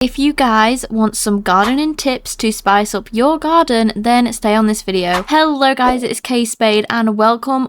If you guys want some gardening tips to spice up your garden, then stay on this video. Hello guys, it's K Spade and welcome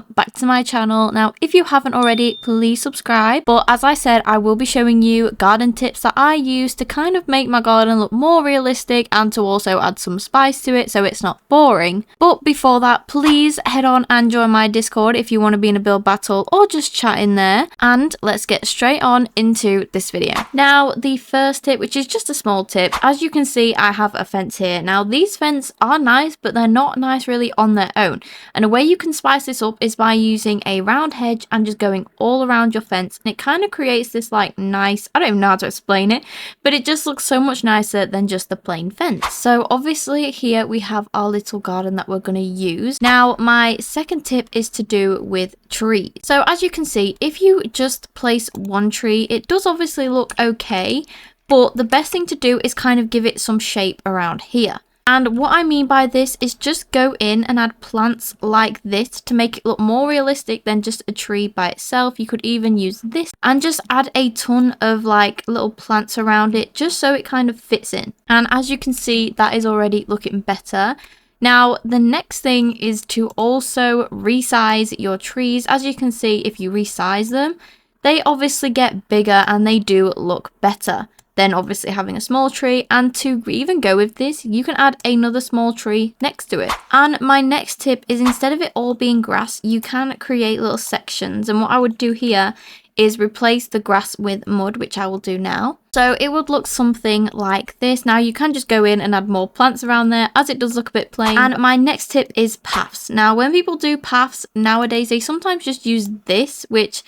back to my channel. Now, if you haven't already, please subscribe. But as I said, I will be showing you garden tips that I use to kind of make my garden look more realistic and to also add some spice to it so it's not boring. But before that, please head on and join my Discord if you want to be in a build battle or just chat in there. And let's get straight on into this video. Now, the first tip, which is just a small tip, as you can see, I have a fence here. Now, these fences are nice, but they're not nice really on their own. And a way you can spice this up is by using a round hedge and just going all around your fence. And it kind of creates this like nice, I don't even know how to explain it, but it just looks so much nicer than just the plain fence. So obviously here we have our little garden that we're going to use. Now, my second tip is to do with trees. So as you can see, if you just place one tree, it does obviously look okay, but the best thing to do is kind of give it some shape around here. And what I mean by this is just go in and add plants like this to make it look more realistic than just a tree by itself. You could even use this and just add a ton of like little plants around it just so it kind of fits in. And as you can see, that is already looking better. Now, the next thing is to also resize your trees. As you can see, if you resize them, they obviously get bigger and they do look better than obviously having a small tree. And to even go with this, you can add another small tree next to it. And my next tip is, instead of it all being grass, you can create little sections. And what I would do here is replace the grass with mud, which I will do now. So it would look something like this. Now you can just go in and add more plants around there, as it does look a bit plain. And my next tip is paths. Now, when people do paths nowadays, they sometimes just use this, which,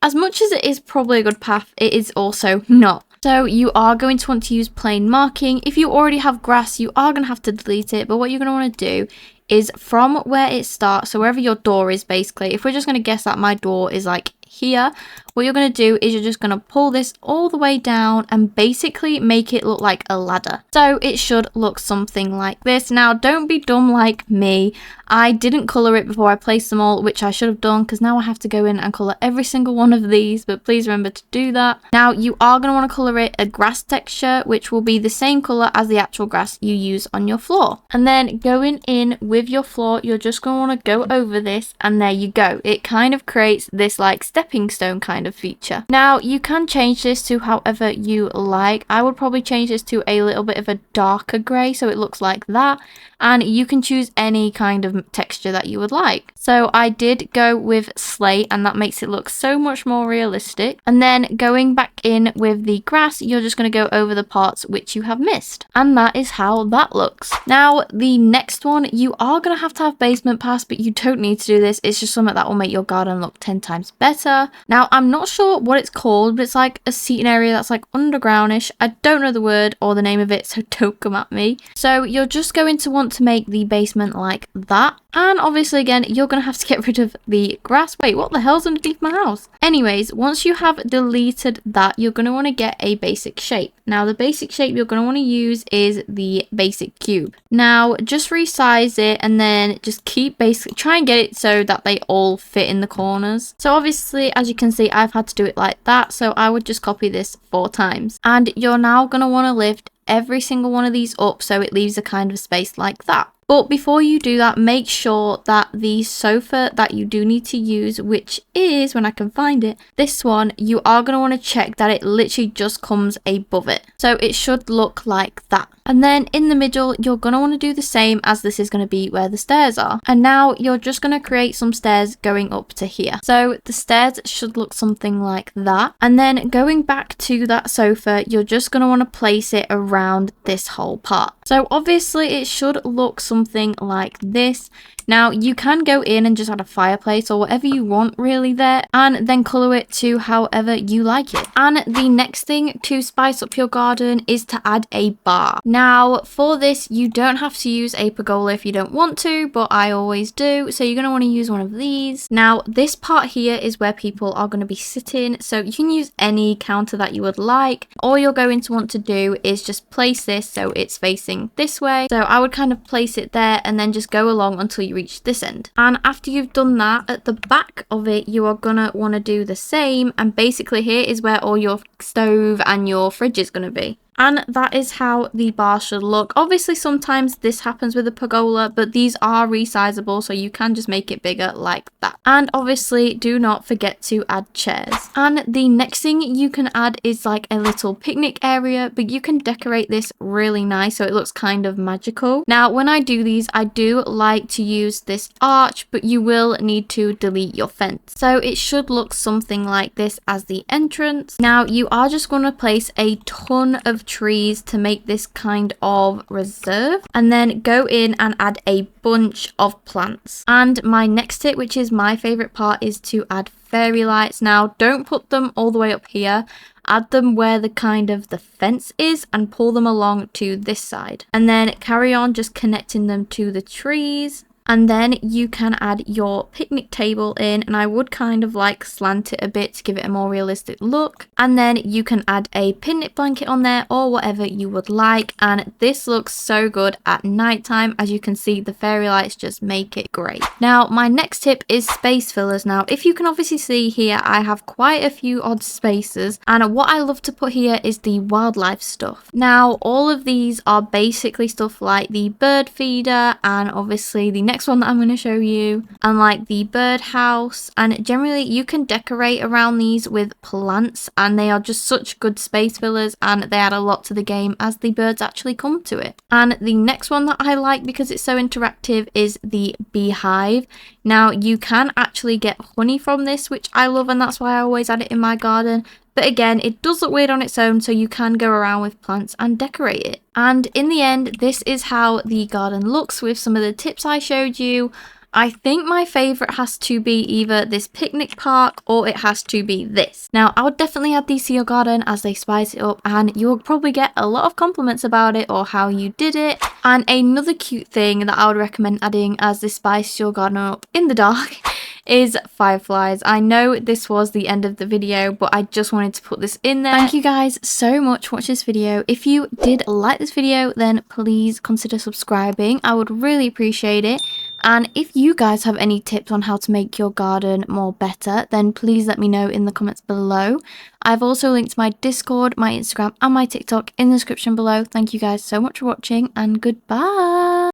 as much as it is probably a good path, it is also not. So you are going to want to use plain marking. If you already have grass, you are going to have to delete it. But what you're going to want to do is from where it starts, so wherever your door is basically, if we're just going to guess that my door is like here, what you're going to do is you're just going to pull this all the way down and basically make it look like a ladder. So it should look something like this. Now, don't be dumb like me. I didn't colour it before I placed them all, which I should have done, because now I have to go in and colour every single one of these, but please remember to do that. Now, you are going to want to colour it a grass texture, which will be the same colour as the actual grass you use on your floor. And then going in with your floor, you're just going to want to go over this, and there you go. It kind of creates this like stepping stone kind of feature. Now, you can change this to however you like. I would probably change this to a little bit of a darker grey, so it looks like that. And you can choose any kind of texture that you would like. So I did go with slate, and that makes it look so much more realistic. And then going back in with the grass, you're just going to go over the parts which you have missed. And that is how that looks. Now, the next one, you are going to have basement paths, but you don't need to do this. It's just something that will make your garden look 10 times better. Now, I'm not sure what it's called, but it's like a seating area that's like undergroundish. I don't know the word or the name of it, so don't come at me. So you're just going to want to make the basement like that. And obviously, again, you're going to have to get rid of the grass. Wait, what the hell's underneath my house? Anyways, once you have deleted that, you're going to want to get a basic shape. Now, the basic shape you're going to want to use is the basic cube. Now, just resize it and then just keep try and get it so that they all fit in the corners. So obviously, as you can see, I've had to do it like that. So I would just copy this 4 times. And you're now going to want to lift every single one of these up so it leaves a kind of space like that. But before you do that, make sure that the sofa that you do need to use, which is, when I can find it, this one, you are going to want to check that it literally just comes above it. So it should look like that. And then in the middle, you're going to want to do the same, as this is going to be where the stairs are. And now you're just going to create some stairs going up to here. So the stairs should look something like that. And then going back to that sofa, you're just going to want to place it around this whole part. So obviously it should look something like this. Now, you can go in and just add a fireplace or whatever you want really there, and then colour it to however you like it. And the next thing to spice up your garden is to add a bar. Now, for this, you don't have to use a pergola if you don't want to, but I always do. So you're going to want to use one of these. Now, this part here is where people are going to be sitting. So you can use any counter that you would like. All you're going to want to do is just place this so it's facing this way. So I would kind of place it there and then just go along until you you reach this end. And after you've done that, at the back of it, you are gonna want to do the same. And basically here is where all your stove and your fridge is going to be. And that is how the bar should look. Obviously, sometimes this happens with a pergola, but these are resizable, so you can just make it bigger like that. And obviously, do not forget to add chairs. And the next thing you can add is like a little picnic area, but you can decorate this really nice so it looks kind of magical. Now, when I do these, I do like to use this arch, but you will need to delete your fence. So it should look something like this as the entrance. Now, you are just going to place a ton of trees to make this kind of reserve, and then go in and add a bunch of plants. And my next tip, which is my favorite part, is to add fairy lights. Now, don't put them all the way up here. Add them where the kind of the fence is and pull them along to this side, and then carry on just connecting them to the trees. And then you can add your picnic table in, and I would kind of like slant it a bit to give it a more realistic look. And then you can add a picnic blanket on there or whatever you would like. And this looks so good at nighttime. As you can see, the fairy lights just make it great. Now, my next tip is space fillers. Now, if you can obviously see here, I have quite a few odd spaces. And what I love to put here is the wildlife stuff. Now, all of these are basically stuff like the bird feeder, and obviously the next one that I'm going to show you, and like the birdhouse. And generally you can decorate around these with plants, and they are just such good space fillers, and they add a lot to the game as the birds actually come to it. And the next one that I like because it's so interactive is the beehive. Now, you can actually get honey from this, which I love, and that's why I always add it in my garden. But again, it does look weird on its own, so you can go around with plants and decorate it. And in the end, this is how the garden looks with some of the tips I showed you. I think my favourite has to be either this picnic park or it has to be this. Now, I would definitely add these to your garden as they spice it up, and you will probably get a lot of compliments about it or how you did it. And another cute thing that I would recommend adding as this spices your garden up in the dark is fireflies. I know this was the end of the video, but I just wanted to put this in there. Thank you guys so much for watching this video. If you did like this video, then please consider subscribing. I would really appreciate it. And if you guys have any tips on how to make your garden more better, then please let me know in the comments below. I've also linked my Discord, my Instagram and my TikTok in the description below. Thank you guys so much for watching, and goodbye.